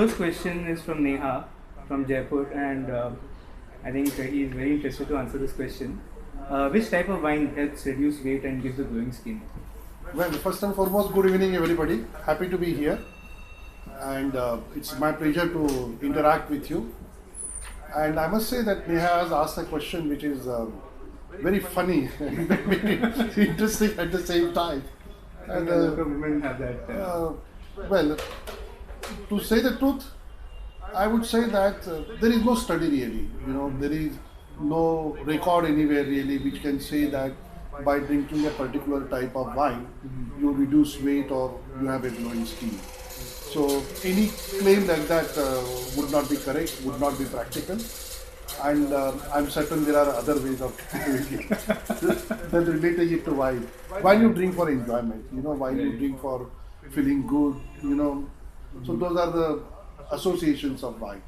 first question is from Neha from Jaipur, and I think he is very interested to answer this question. Which type of wine helps reduce weight and gives a glowing skin? Well, first and foremost, good evening, everybody. Happy to be here, and it's my pleasure to interact with you. And I must say that Neha has asked a question which is very funny and very interesting at the same time. I think And a lot of women have that. well, to say the truth, I would say that there is no study really. There is no record anywhere really which can say that by drinking a particular type of wine, you reduce weight or you have a glowing skin. So any claim like that would not be correct, would not be practical. And I'm certain there are other ways of doing it than relating it to wine. Wine you drink for enjoyment, wine you drink for feeling good. So those are the associations of wine.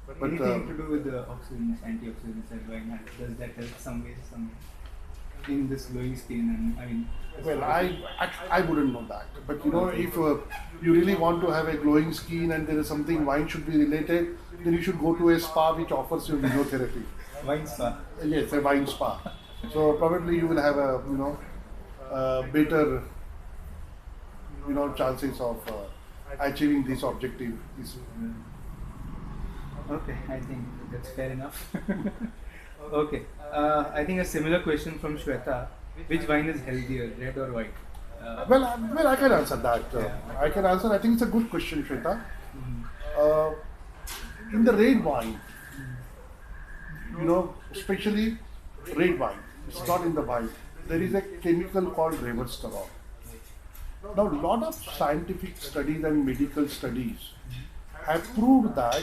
But Anything to do with the oxidants, antioxidants that wine has? Does that help some way, in this glowing skin? And I mean, well, I wouldn't know that. But if you really want to have a glowing skin and there is something wine should be related, then you should go to a spa which offers you physiotherapy. wine spa. Yes, a wine spa. So probably you will have a better chances of achieving this objective. Okay, I think that's fair enough. Okay, I think a similar question from Shweta. Which wine is healthier, red or white? Well, I can answer that. Yeah. I can answer. I think it's a good question, Shweta. Uh, in the red wine, especially red wine, it's not in the wine. There is a chemical called resveratrol. Now, a lot of scientific studies and medical studies have proved that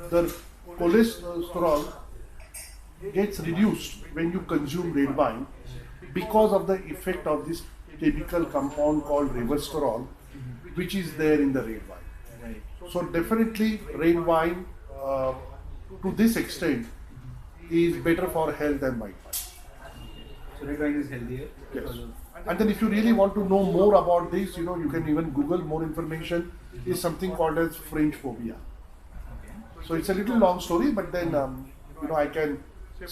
the cholesterol gets reduced when you consume red wine because of the effect of this chemical compound called resveratrol, which is there in the red wine. Right. So definitely red wine to this extent is better for health than white wine. So red wine is healthier. Yes. because of- And then if you really want to know more about this, you can even Google more information. Is something called as French phobia. Okay. So it's a little long story, but then I can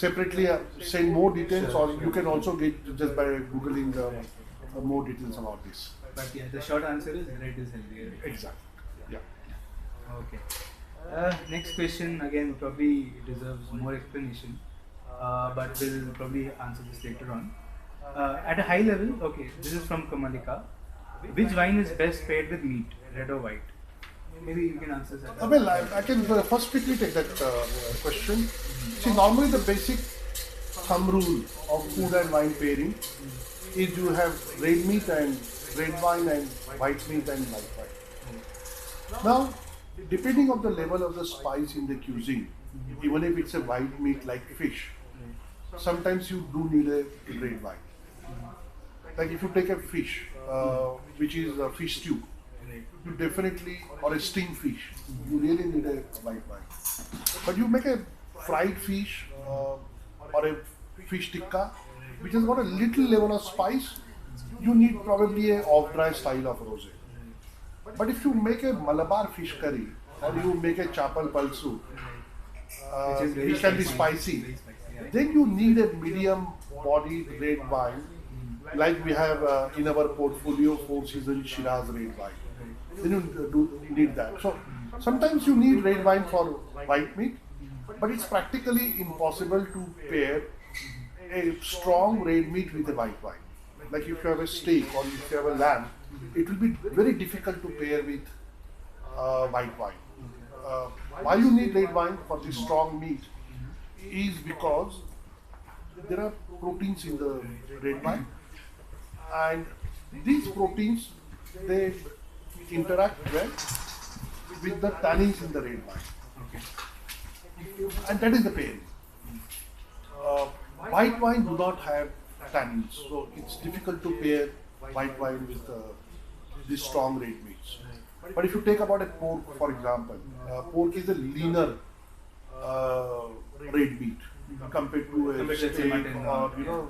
separately send more details, or you can also get just by googling more details about this. But yeah, the short answer is red is healthier. Exactly. Yeah. Okay. Next question again probably deserves more explanation, but we'll probably answer this later on. At a high level, okay, this is from Kamalika. Which wine is best paired with meat, red or white? Maybe you can answer that. Well, I can first quickly take that question. See, normally the basic thumb rule of food and wine pairing is you have red meat and red wine and white meat and white wine. Now, depending on the level of the spice in the cuisine, even if it's a white meat like fish, sometimes you do need a red wine. Like if you take a fish, which is a fish stew, you definitely, or a steamed fish, you really need a white wine. But you make a fried fish or a fish tikka, which has got a little level of spice, you need probably a off-dry style of rosé. But if you make a Malabar fish curry or you make a chapal palsu, which can be spicy, Very spicy, yeah. then you need a medium-bodied red wine, like we have in our portfolio Four Seasons Shiraz red wine. Then you do need that. So sometimes you need red wine for white meat, but it's practically impossible to pair a strong red meat with a white wine. Like if you have a steak or if you have a lamb, it will be very difficult to pair with white wine. Why you need red wine for this strong meat is because there are proteins in the red wine, and these proteins, they interact well with the tannins in the red wine, Okay. and that is the pairing. White wine do not have tannins, so it's difficult to pair white wine with these strong red meats. But if you take about a pork, for example, pork is a leaner red meat compared to a Compared to, let's say, steak mutton or or-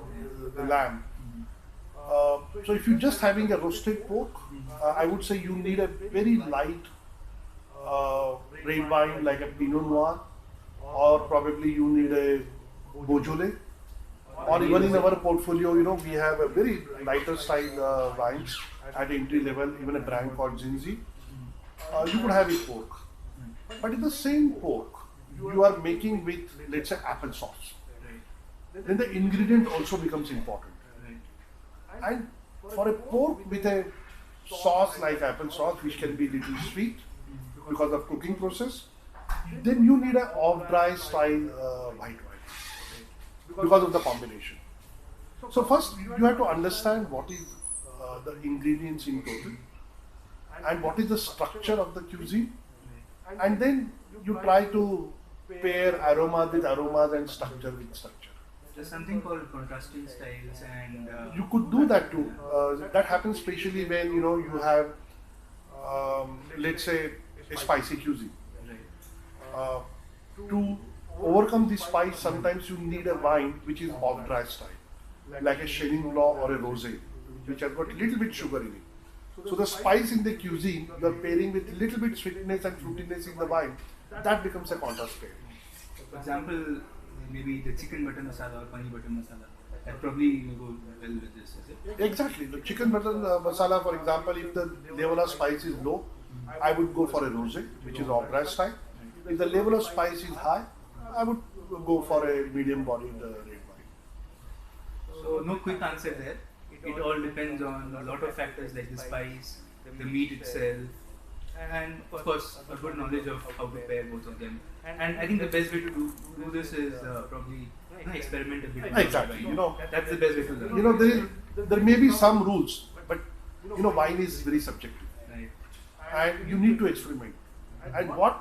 the lamb. So if you're just having a roasted pork, I would say you need a very light red wine like a Pinot Noir, or probably you need a Beaujolais, or even in our portfolio, we have a very lighter style wines at entry level, even a brand called Zinzi. You could have a pork, but in the same pork, you are making with, let's say, applesauce. Then the ingredient also becomes important. And for a pork with a sauce like applesauce, which can be little sweet because of cooking process, then you need a off-dry style white wine because of the combination. So first, you have to understand what is the ingredients in total and what is the structure of the cuisine, and then you try to pair aroma with aromas and structure with structure. There's something called contrasting styles, and You could do that too. That happens especially when you have, let's say, a spicy cuisine. right. To overcome the spice, sometimes you need a wine which is off-dry style, like a Chenin Blanc or a Rosé, which has got little bit sugar in it. So the spice in the cuisine, you are pairing with little bit sweetness and fruitiness in the wine. That becomes a contrast pair. For example, maybe the chicken butter masala or paneer butter masala. That probably go well with this, is it? Exactly. The chicken butter masala, for example, if the level of spice is low, I would go for a rosé, which is off-dry style. If the level of spice is high, I would go for a medium-bodied red wine. So no quick answer there. It all depends on a lot of factors like the spice, the meat itself, and of course a good knowledge of how to pair both of them. And I think the best way to do this is probably experiment a bit. with Exactly. wine. That's the best way to learn. There may be some rules, but wine is very subjective, Right. and you need to experiment. And what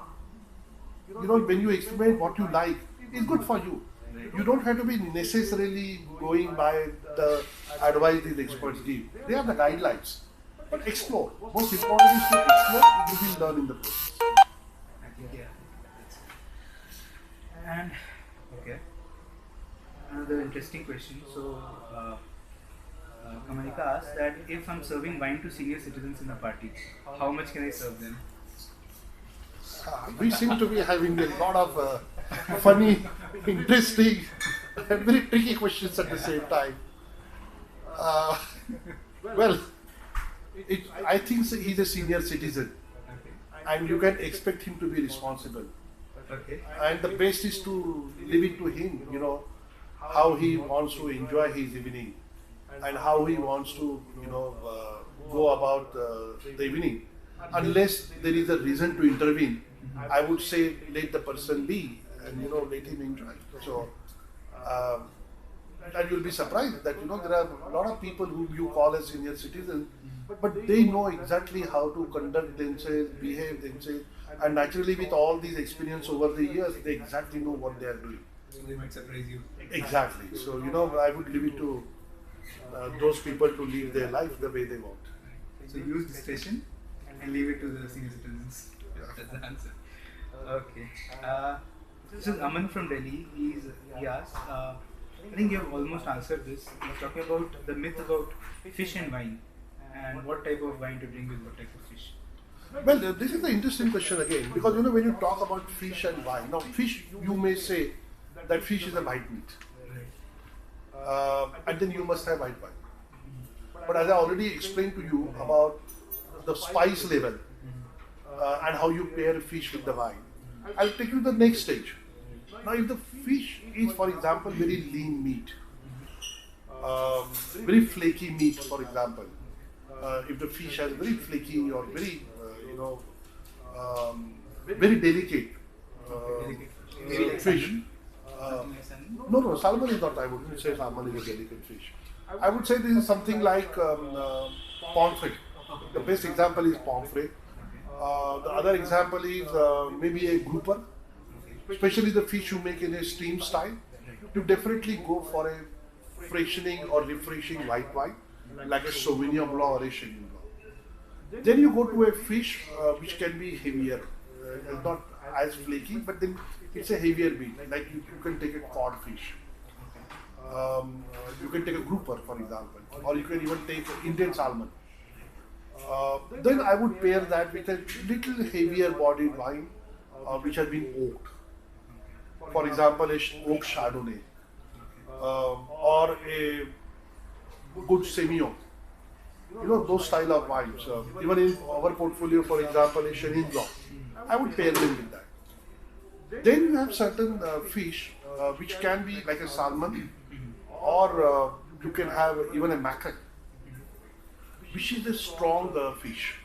when you experiment, what you like is good for you. You don't have to be necessarily going by the advice these experts give. They are the guidelines. But explore. Most important is to explore. You will learn in the process. I think yeah. That's it. And okay. Another interesting question. So Kamalika asked that if I'm serving wine to senior citizens in a party, how much can I serve them? We seem to be having a lot of funny, interesting, and very tricky questions at the same time. Well, I think he's a senior citizen, Okay. and you can expect him to be responsible. Okay. And the best is to leave it to him, how he wants to enjoy his evening and how he wants to, go about the evening. Unless there is a reason to intervene, I would say let the person be and, let him enjoy. So, and you'll be surprised that, there are a lot of people who you call as senior citizens, but they know exactly how to conduct themselves, behave themselves, and naturally with all these experience over the years, they exactly know what they are doing. So they might surprise you. Exactly. So, I would leave it to those people to live their life the way they want. So use discretion and leave it to the senior citizens. That's the answer. Okay. This is Aman from Delhi. He asked, I think you have almost answered this. He's talking about the myth about fish and wine and what type of wine to drink with what type of fish. Well, this is the interesting question again, because when you talk about fish and wine, now fish, you may say that fish is a white meat, and then you must have white wine. But as I already explained to you about the spice level and how you pair fish with the wine, I'll take you to the next stage. Now, if the fish is, for example, very lean meat, very flaky meat, for example, if the fish has very flaky or very, very delicate Maybe like fish. salmon? Something like salmon? No, salmon is not, I wouldn't say salmon is a delicate fish. I would say this is something like pomfret. The best example is pomfret. The other example is maybe a grouper, especially the fish you make in a steam style. You definitely go for a freshening or refreshing white wine, like a Sauvignon Blanc or a Chenin Blanc. Then you go to a fish which can be heavier, not as flaky, but then it's a heavier meat. Like you can take a cod fish. You can take a grouper, for example, or you can even take Indian salmon. Then I would pair that with a little heavier bodied wine which has been oaked. For example, a oak Chardonnay or a good Semillon. You know, those style of wines. Even in our portfolio, for example, a Chenin Blanc, I would pair them with that. Then you have certain fish which can be like a salmon, or you can have even a mackerel, which is a strong fish.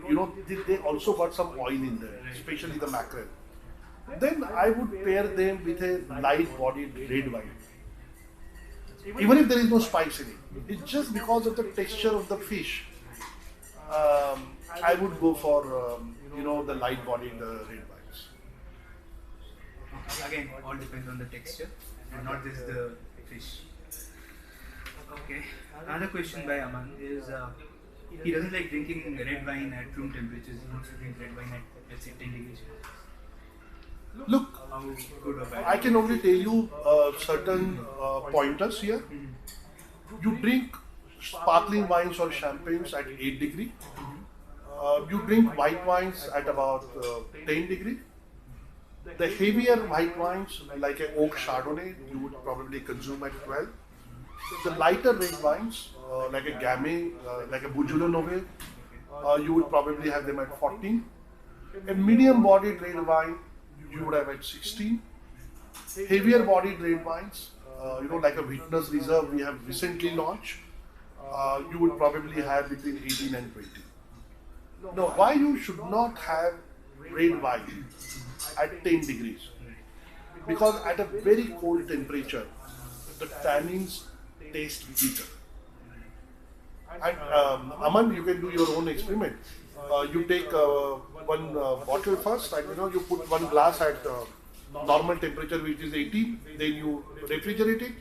You know, they also got some oil in there, especially the mackerel. Then I would pair them with a light-bodied red wine, even if there is no spice in it. It's just because of the texture of the fish. I would go for the light-bodied red wines. Again, all depends on the texture and not just the fish. Okay. Another question by Aman is he doesn't like drinking red wine at room temperatures. He wants to drink red wine at, let's say, 10 degrees. Look, How good or bad? I can only tell you certain pointers here. You drink sparkling wines or champagnes at 8 degree. You drink white wines at about 10 degree. The heavier white wines, like an oak Chardonnay, you would probably consume at 12. The lighter red wines, like a Gamay, like a Beaujolais Nouveau, you would probably have them at 14. A medium-bodied red wine, you would have at 16. Heavier bodied red wines, like a Witness Reserve we have recently launched, you would probably have between 18 and 20. Now, why you should not have red wine at 10 degrees? Because at a very cold temperature, the tannins taste bitter. And Aman, you can do your own experiment. You take one bottle first, and you put one glass at normal temperature, which is 18. Then you refrigerate it.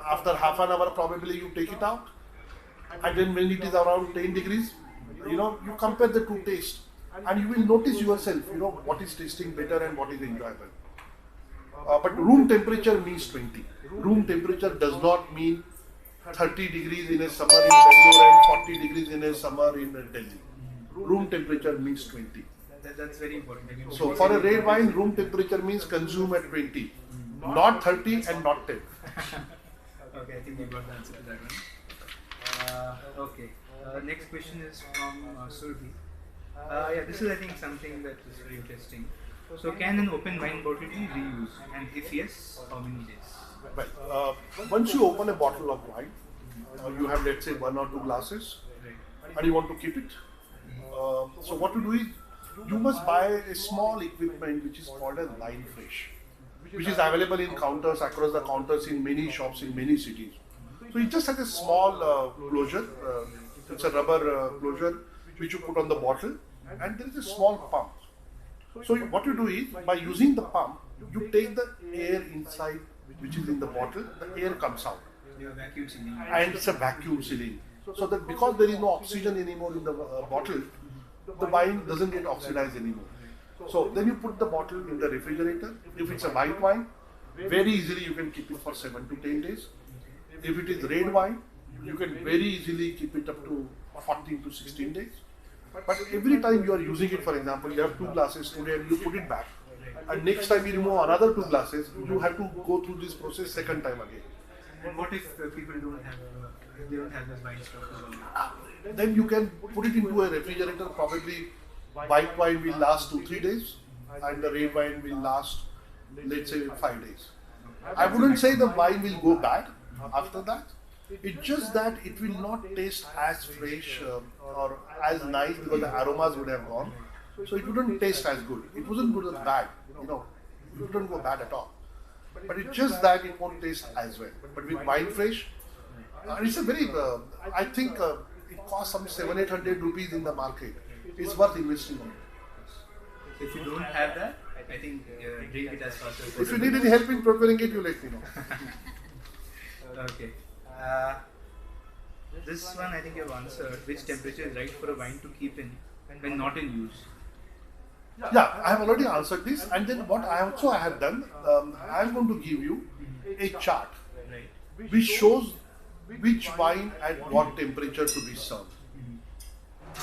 After half an hour, probably you take it out, and then when it is around 10 degrees, you compare the two tastes, and you will notice yourself, what is tasting better and what is enjoyable. But room temperature means 20. Room temperature does not mean 30 degrees in a summer in Bangalore and 40 degrees in a summer in Delhi. Room temperature means 20. That's very important. I mean, So for a red wine, room temperature means consume at 20, not 30 and not 10. Okay, I think we got the answer to that one. Okay. Next question is from Surbi. This is, I think, something that is very interesting. So, can an open wine bottle be reused? And if yes, how many days? Well, once you open a bottle of wine, you have, let's say, 1 or 2 glasses, and you want to keep it. So what to do is, you must buy a small equipment which is called as Wine Fresh, which is available in counters, across the counters in many shops in many cities. So it just has a small closure. It's a rubber closure which you put on the bottle, and there is a small pump. So what you do is, by using the pump, you take the air inside which is in the bottle, the air comes out. Your vacuum sealing. And it's a vacuum sealing. So that because there is no oxygen anymore in the bottle, the wine doesn't get oxidized anymore. So then you put the bottle in the refrigerator. If it's a white wine, very easily you can keep it for 7 to 10 days. If it is red wine, you can very easily keep it up to 14 to 16 days. But every time you are using it, for example, you have 2 glasses today and you put it back, and next time you remove another 2 glasses, you have to go through this process second time again. And what if people don't have this wine stock? Then you can put it into a refrigerator. Probably white wine will last 2-3 days, and the red wine will last, let's say, 5 days. I wouldn't say the wine will go bad after that. It's just that it will not taste as fresh or as nice because the aromas would have gone. So it wouldn't taste as good. It wasn't good or bad, it wouldn't go bad at all. But it's just that it won't taste as well. But with Wine Fresh, it's a very, I think it costs some 700-800 rupees in the market. It's worth investing on it. If you don't have that, I think drink it as fast as possible. If you need any help in preparing it, you let me know. Okay. This one I think you have answered. Which temperature is right for a wine to keep in when not in use? Yeah, I have already answered this. And then what I have done, I am going to give you a chart which shows which wine at what temperature to be served.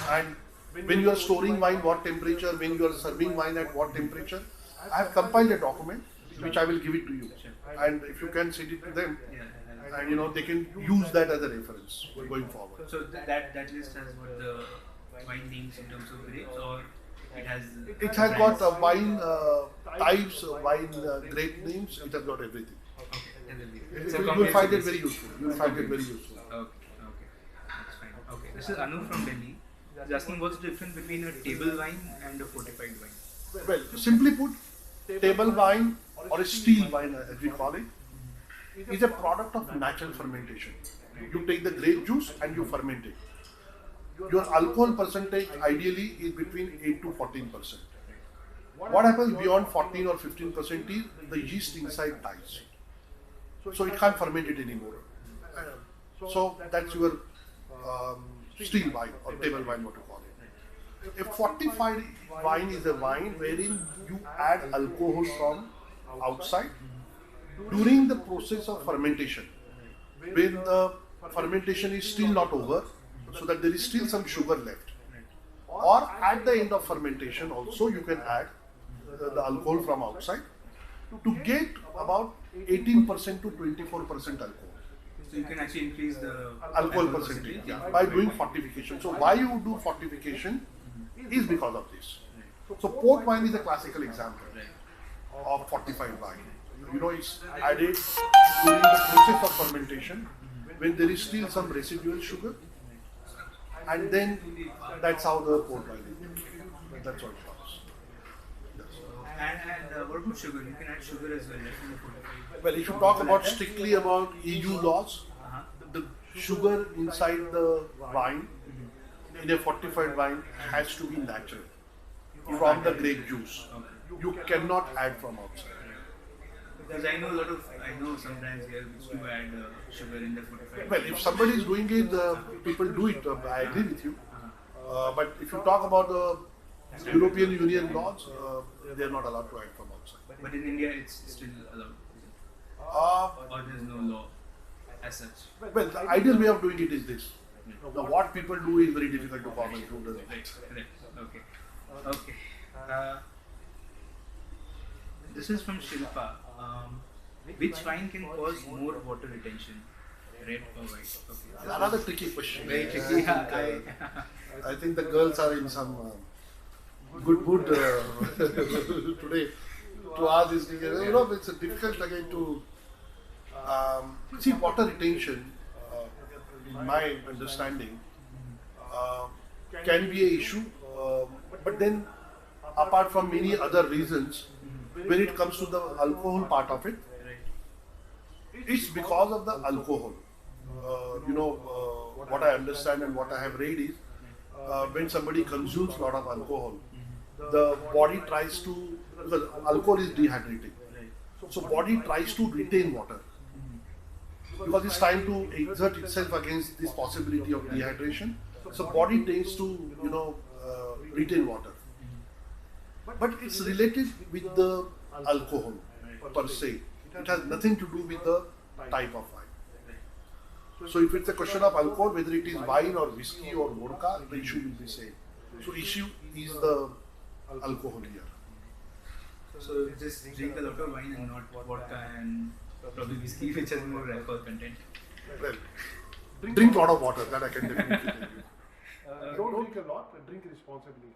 And when you are storing wine, what temperature, when you are serving wine at what temperature. I have compiled a document which I will give it to you. And if you can send it to them, and they can use that as a reference going forward. So that list has what the wine names in terms of grapes, or it has. It has got wine types, wine grape names. It has got everything. Okay. You will find it very useful. You will find it very useful. Okay, that's fine. Okay, this is Anu from Delhi. He's asking what's the difference between a table wine and a fortified wine. Well, simply put, table wine or a still wine, as we call it, is a product of natural fermentation. You take the grape juice and you ferment it. Your alcohol percentage ideally is between 8 to 14%. What happens beyond 14 or 15% is the yeast inside dies. So it can't ferment it anymore. So that's your still wine or table wine, what you call it. A fortified wine is a wine wherein you add alcohol from outside during the process of fermentation. When the fermentation is still not over, so that there is still some sugar left. Or at the end of fermentation also you can add the alcohol from outside to get about 18% to 24% alcohol. So you can actually increase the alcohol percentage by doing fortification. So why you do fortification is because of this. So port wine is a classical example of fortified wine. It's added during the process of fermentation when there is still some residual sugar, and then that's how the port wine is. That's what it comes. And what about sugar? You can add sugar as well, right? Well, if you talk about strictly about EU laws, the sugar inside the wine in a fortified wine has to be natural from the grape juice. You cannot add from outside. Because I know sometimes here which do add sugar in the fortified. Well, if somebody is doing it, people do it. I agree with you. But if you talk about the European Union laws, they are not allowed to add from outside. But in India, it's still allowed. Or there's no law as such. Well, the ideal way of doing it is this. Now, what people do is very difficult to comment. Who does it? Right. Okay. This is from Shilpa. Which wine can cause more water retention? Red or white? Okay. Another tricky question. Very tricky. I think the girls are in some good mood today to ask this thing. It's difficult again to see water retention. In my understanding, can be an issue, but then apart from many other reasons, when it comes to the alcohol part of it, it's because of the alcohol. What I understand and what I have read is when somebody consumes a lot of alcohol, the body tries to, because alcohol is dehydrating, so body tries to retain water because it's trying to exert itself against this possibility of dehydration. So body tends to retain water, but it's related with the alcohol per se. It has nothing to do with the type of wine. So if it's a question of alcohol, whether it is wine or whiskey or vodka, the issue will be same. So issue is the alcohol here. So just drink a lot of wine and not vodka and probably whiskey, which has more alcohol content. Well, drink a lot of water, that I can definitely tell you. Don't drink a lot, drink responsibly.